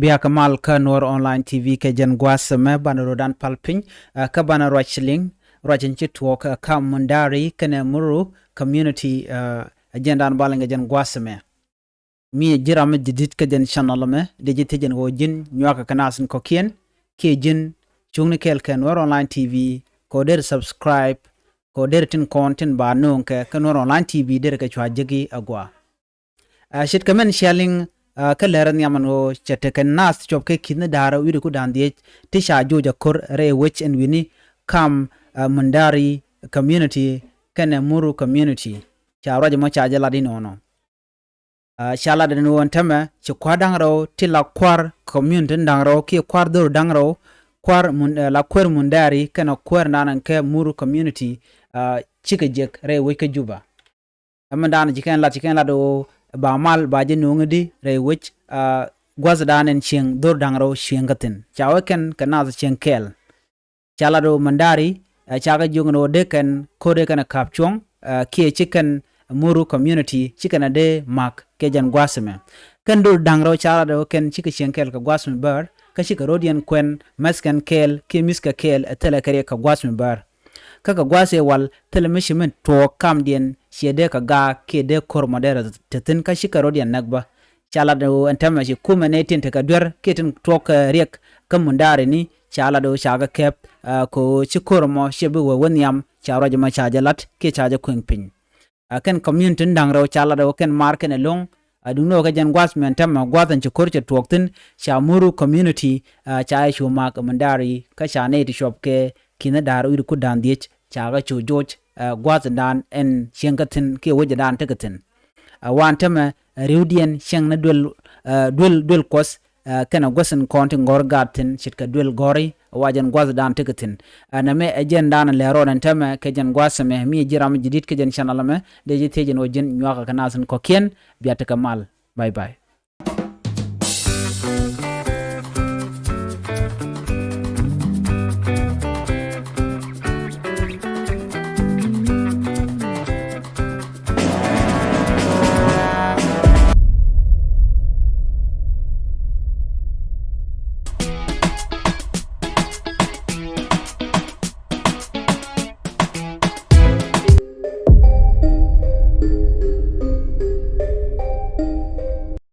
biya kamal ka Nuer online TV ke jen gwasame banarodan palpin ka banarwachling rajin chitwok ka mundari kene muru community agenda balinga jen gwasame mi jirame didit ka jen channelame digit jen wojin nywaka kanasin kokien ke jen chungni kel ka Nuer online TV ko der subscribe ko der tin content ba non ka Nuer online TV der ka chwa jigi agwa shit kamen sharing ka Läär nyaman o chete ken nas chop ke kidne dara wiri ku dandie tisha joja kor re wich and wini kam mundari community kene muru community cha roje mo cha jala dinono shala de no antama ci kwadangro tila kwar community ndangro ki kwar dur dangro kwar la kwar mundari kana kwar nanan ke muru community chike jek re wike juba amandana jikan la do ba mal ba je nungdi re wich gwazdanen cieŋ dur dangro cieŋgatin chawaken kana cieŋ kɛɛl chala do mandari chaga jungno deken kode kana kapchong kie chicken muru community chicken de mak kejan gwasme kan dur dangro chala do ken chike cieŋ kɛɛl ka gwasme bar ka chike rodian kwen maskan kɛɛl ke miska kɛɛl tele kare ka gwasme bar kaka gwase wal telemishimen to kamdiɛn shede ka ga ke de kor modera tetin ka shikaro dian nagba chala do antama shi kuma ne tin ka dwer ketin to ka riek ka mundare ni chala do shaga kep ko chikor mo shebe wonyam charo jama chajalat ke chaja kwingpin akan community ndangro chala do ken marken long adungno ka jan gwas men tamma gwatan chikor che toktin shamuru community cha shuma ka mundari ka shane ti shop ke kina daru ku dandiech chaga chu joj gwazdan en cieŋgatin ke wajdan tegatin wantama reudian cieŋ na dul kos kana gosen kontin gorgatin chitka dul gori wajan gwazdan tegatin aname agenda na lero nan tama ke jan gwasame mi jiram jidit ke jan channel me de jitejen wajin nywaka kanasin kokien biata kamal bye bye